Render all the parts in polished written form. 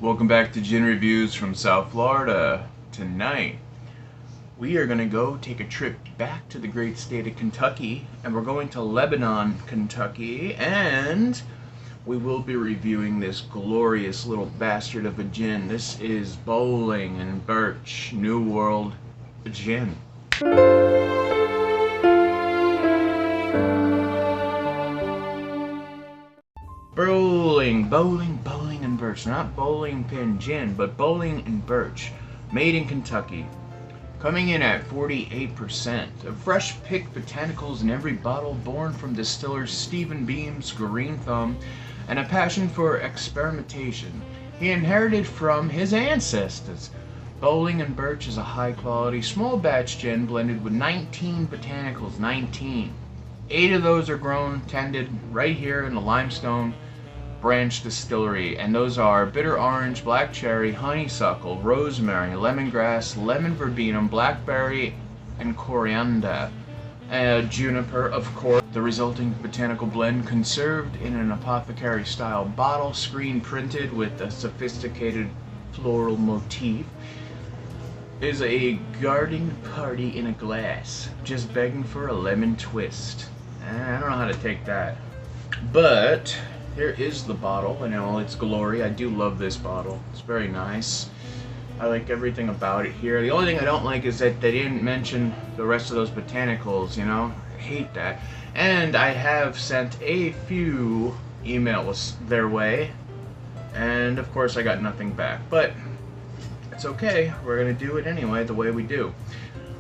Welcome back to Gin Reviews from South Florida. Tonight, we are going to go take a trip back to the great state of Kentucky, and we're going to Lebanon, Kentucky, and we will be reviewing this glorious little bastard of a gin. This is Bowling and Birch New World Gin. Bowling and Birch. Not bowling pin gin, but Bowling and Birch. Made in Kentucky. Coming in at 48%. A fresh picked botanicals in every bottle, born from distiller Stephen Beam's green thumb and a passion for experimentation he inherited from his ancestors. Bowling and Birch is a high quality, small batch gin blended with 19 botanicals. 19. 8 of those are grown, tended right here in the Limestone Branch Distillery, and those are bitter orange, black cherry, honeysuckle, rosemary, lemongrass, lemon verbena, blackberry, and coriander. Juniper, of course. The resulting botanical blend, conserved in an apothecary-style bottle, screen printed with a sophisticated floral motif, is a garden party in a glass, just begging for a lemon twist. I don't know how to take that. But here is the bottle in all its glory. I do love this bottle. It's very nice. I like everything about it here. The only thing I don't like is that they didn't mention the rest of those botanicals, you know? I hate that. And I have sent a few emails their way, and of course I got nothing back. But it's okay. We're going to do it anyway, the way we do.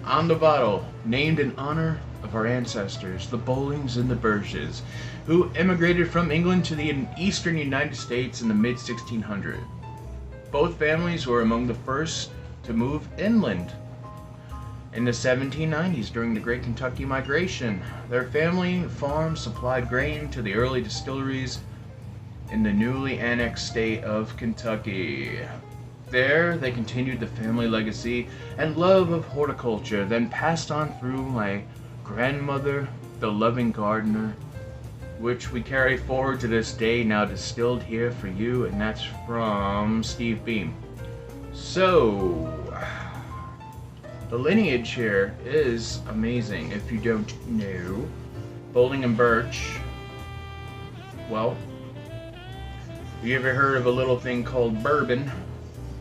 On the bottle, named in honor of our ancestors, the Bowlings and the Birches, who immigrated from England to the eastern United States in the mid-1600s. Both families were among the first to move inland in the 1790s during the Great Kentucky Migration. Their family farm supplied grain to the early distilleries in the newly annexed state of Kentucky. There, they continued the family legacy and love of horticulture, then passed on through my grandmother, the loving gardener, which we carry forward to this day, now distilled here for you, and that's from Steve Beam. So, the lineage here is amazing. If you don't know, Bowling and Birch, well, have you ever heard of a little thing called bourbon?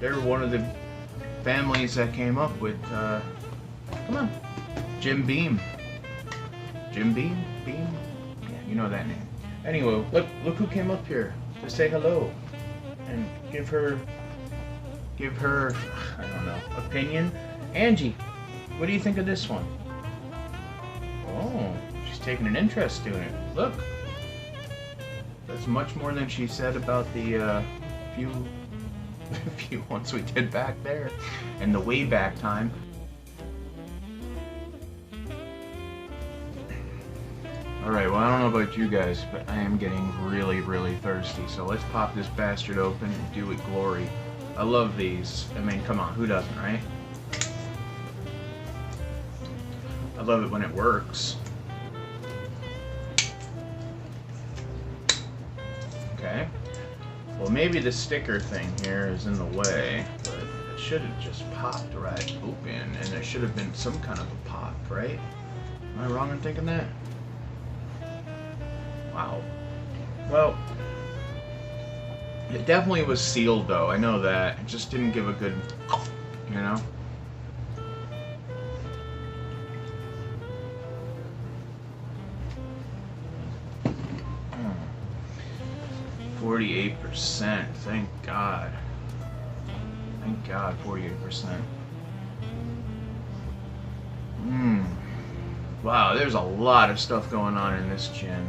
They're one of the families that came up with, come on, Jim Beam. Jim Beam? Beam? Yeah, you know that name. Anyway, look who came up here to say hello and give her, I don't know, opinion. Angie, what do you think of this one? Oh, she's taking an interest in it. Look. That's much more than she said about the few ones we did back there in the way back time. Alright, well, I don't know about you guys, but I am getting really, really thirsty, so let's pop this bastard open and do it glory. I love these. I mean, come on, who doesn't, right? I love it when it works. Okay. Well, maybe the sticker thing here is in the way, but it should have just popped right open, and there should have been some kind of a pop, right? Am I wrong in thinking that? Wow. Well, it definitely was sealed, though. I know that. It just didn't give a good, you know? 48%. Thank God. Thank God, 48%. Wow, there's a lot of stuff going on in this gin.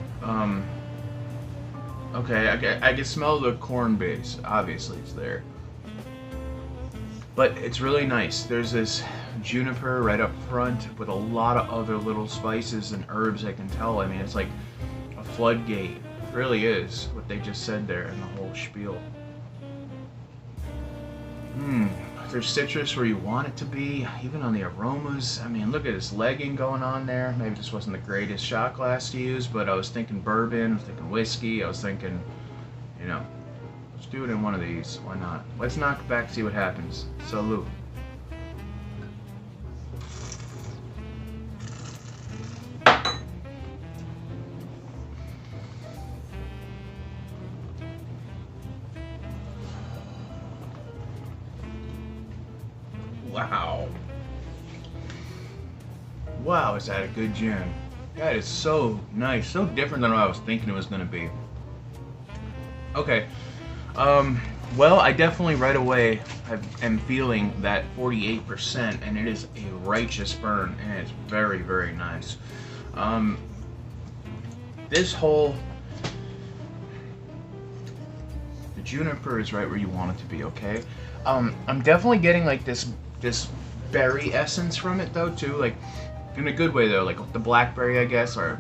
Okay, I can smell the corn base. Obviously, it's there. But it's really nice. There's this juniper right up front with a lot of other little spices and herbs, I can tell. I mean, it's like a floodgate. It really is what they just said there in the whole spiel. There's citrus where you want it to be, even on the aromas. I mean, look at this legging going on there. Maybe this wasn't the greatest shot glass to use, but I was thinking bourbon, I was thinking whiskey, I was thinking, you know, Let's do it in one of these. Why not? Let's knock it back, see what happens. Salute. Wow. Wow, is that a good gin? That is so nice, so different than what I was thinking it was gonna be. Okay, well, I definitely right away am feeling that 48%, and it is a righteous burn, and it's very, very nice. This whole, the juniper is right where you want it to be, okay? I'm definitely getting like this berry essence from it though too, like in a good way though, like the blackberry I guess, or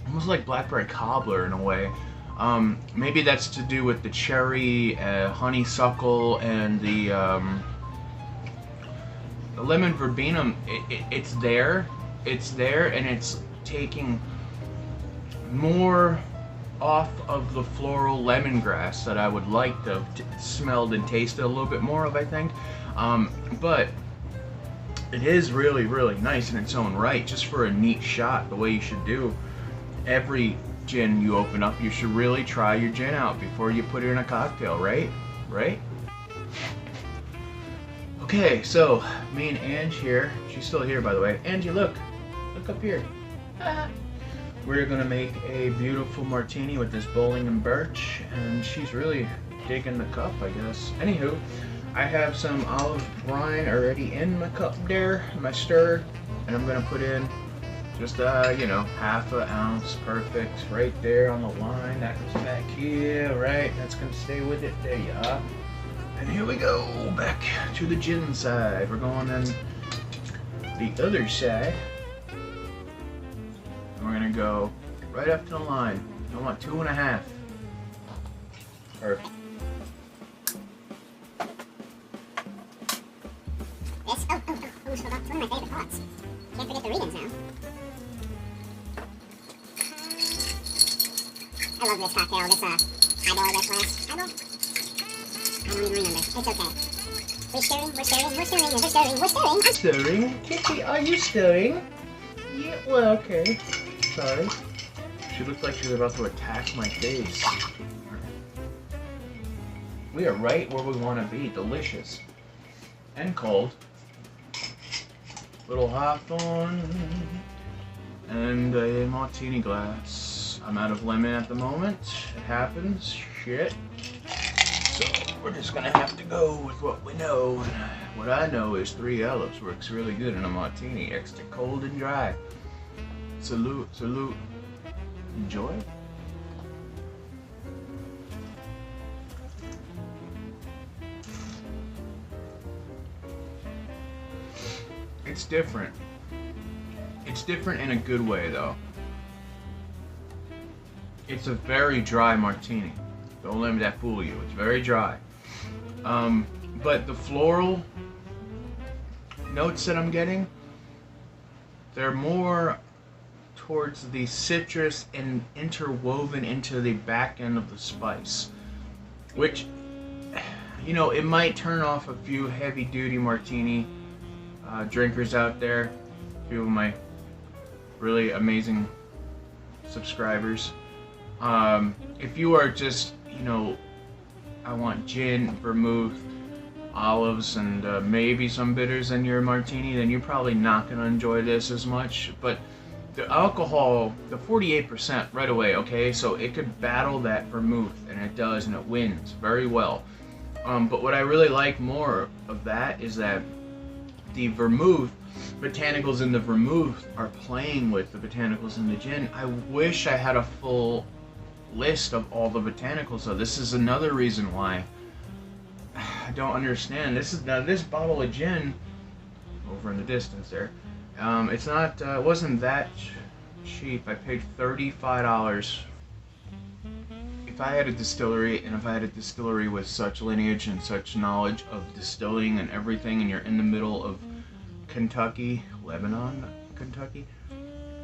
almost like blackberry cobbler in a way. Maybe that's to do with the cherry, honeysuckle, and the lemon verbena. It's there, and it's taking more off of the floral lemongrass that I would like to have smelled and tasted a little bit more of, I think. But it is really, really nice in its own right, just for a neat shot, the way you should do. Every gin you open up, you should really try your gin out before you put it in a cocktail, right? Right? Okay, so me and Ange here, she's still here by the way. Angie, look up here. We're gonna make a beautiful martini with this bowling and birch, and she's really digging the cup, I guess. Anywho, I have some olive brine already in my cup there, my stir, and I'm gonna put in just you know, half an ounce, perfect, right there on the line. That goes back here, right? That's gonna stay with it. There you are. And here we go, back to the gin side. We're going on the other side. We're gonna go right up to the line. I want 2.5. Perfect. This, hold on. It's one of my favorite parts. Can't forget the readings now. I love this cocktail, this highball this last. Highball? I don't even remember. It's okay. We're stirring. Stirring? Kitty, are you stirring? Yeah, well, okay. Sorry. She looked like she was about to attack my face. We are right where we want to be. Delicious. And cold. Little hawthorn. And a martini glass. I'm out of lemon at the moment. It happens. Shit. So we're just gonna have to go with what we know. What I know is 3 olives works really good in a martini. Extra cold and dry. Salute, salute. Enjoy. It's different. It's different in a good way though. It's a very dry martini. Don't let that fool you. It's very dry. But the floral notes that I'm getting, they're more towards the citrus and interwoven into the back end of the spice, which, you know, it might turn off a few heavy-duty martini drinkers out there, a few of my really amazing subscribers. If you are just, you know, I want gin, vermouth, olives, and maybe some bitters in your martini, then you're probably not going to enjoy this as much. But the alcohol, the 48% right away, okay, so it could battle that vermouth, and it does, and it wins very well. But what I really like more of that is that the vermouth, botanicals in the vermouth are playing with the botanicals in the gin. I wish I had a full list of all the botanicals, so this is another reason why I don't understand. This is, now this bottle of gin over in the distance there, it's not, it wasn't that cheap. I paid $35. If I had a distillery, and if I had a distillery with such lineage and such knowledge of distilling and everything, and you're in the middle of Kentucky, Lebanon, Kentucky,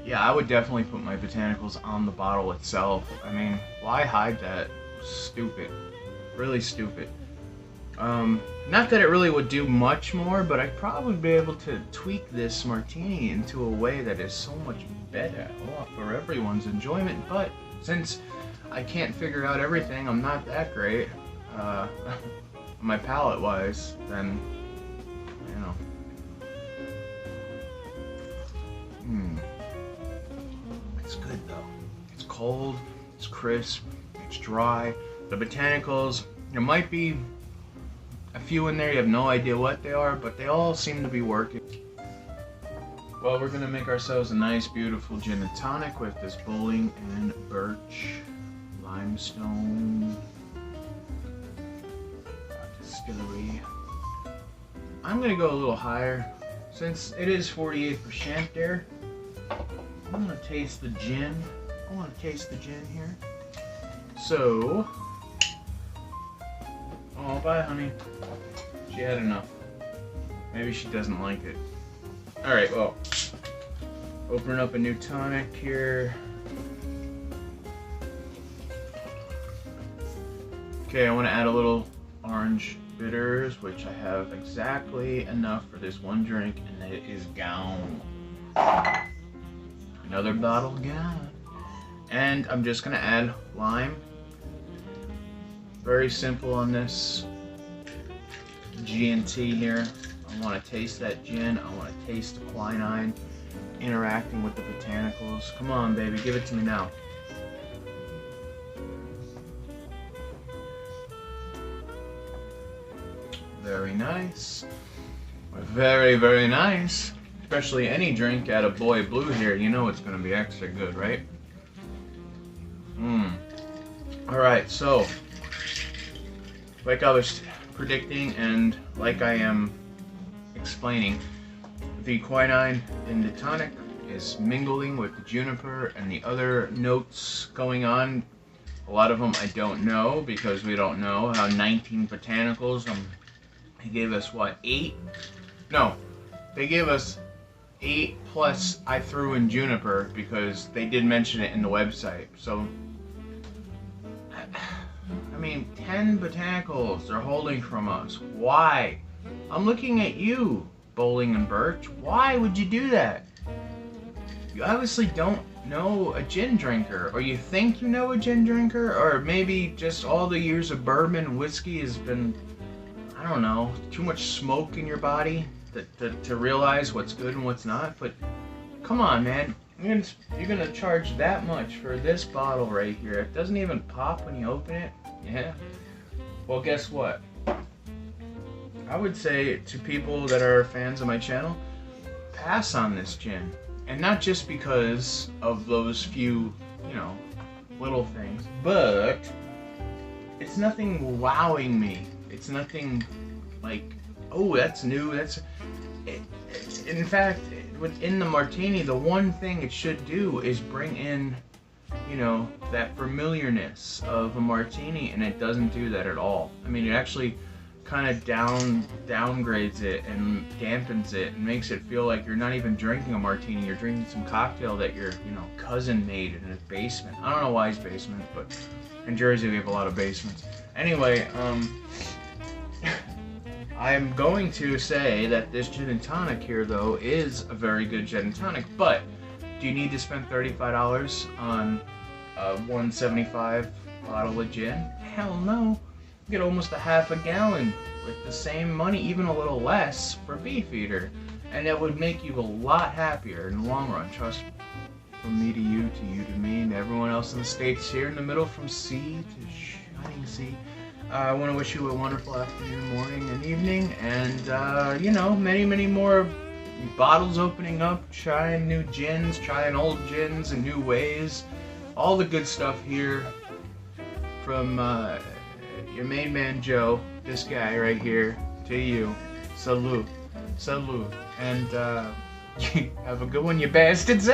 yeah, I would definitely put my botanicals on the bottle itself. I mean, why hide that? Stupid. Really stupid. Not that it really would do much more, but I'd probably be able to tweak this martini into a way that is so much better for everyone's enjoyment. But since I can't figure out everything, I'm not that great, my palate wise, then, you know. It's good though. It's cold, it's crisp, it's dry. The Botanicals, there might be a few in there, you have no idea what they are, but they all seem to be working. Well, we're gonna make ourselves a nice, beautiful gin and tonic with this bowling and birch limestone distillery. I'm gonna go a little higher since it is 48% there. I'm gonna taste the gin. I want to taste the gin here. So, oh, bye, honey. She had enough. Maybe she doesn't like it. All right, well, opening up a new tonic here. Okay, I want to add a little orange bitters, which I have exactly enough for this one drink, and it is gone. Another bottle gone. And I'm just gonna add lime. Very simple on this G&T here. I want to taste that gin. I want to taste the quinine interacting with the botanicals. Come on, baby, give it to me now. Very nice. Very, very nice. Especially any drink at a Boy Blue here, you know it's going to be extra good, right? Alright, so, like I was predicting and like I am explaining, the quinine in the tonic is mingling with the juniper and the other notes going on. A lot of them I don't know because we don't know how 19 botanicals, they gave us what, 8? No, they gave us 8 plus I threw in juniper because they did mention it in the website. So, I mean, 10 botanicals they're holding from us. Why? I'm looking at you, Bowling and Birch. Why would you do that? You obviously don't know a gin drinker, or you think you know a gin drinker, or maybe just all the years of bourbon and whiskey has been, I don't know, too much smoke in your body to realize what's good and what's not. But come on, man. You're gonna charge that much for this bottle right here. It doesn't even pop when you open it. Yeah. Well, guess what? I would say to people that are fans of my channel, pass on this gin. And not just because of those few, you know, little things, but it's nothing wowing me. It's nothing like, oh, that's new. In fact, within the martini, the one thing it should do is bring in, you know, that familiarness of a martini, and it doesn't do that at all. I mean, it actually kind of downgrades it and dampens it and makes it feel like you're not even drinking a martini. You're drinking some cocktail that your, you know, cousin made in his basement. I don't know why his basement, but in Jersey we have a lot of basements. Anyway, I'm going to say that this gin and tonic here, though, is a very good gin and tonic, but do you need to spend $35 on a $1.75 bottle of gin? Hell no. You get almost a half a gallon with the same money, even a little less, for Beefeater. And it would make you a lot happier in the long run, trust me. From me to you to me, and everyone else in the States here in the middle, from sea to shining sea. I want to wish you a wonderful afternoon, morning, and evening, and, you know, many, many more bottles opening up, trying new gins, trying old gins in new ways. All the good stuff here from your main man, Joe, this guy right here, to you. Salute. Salute. And, have a good one, you bastards.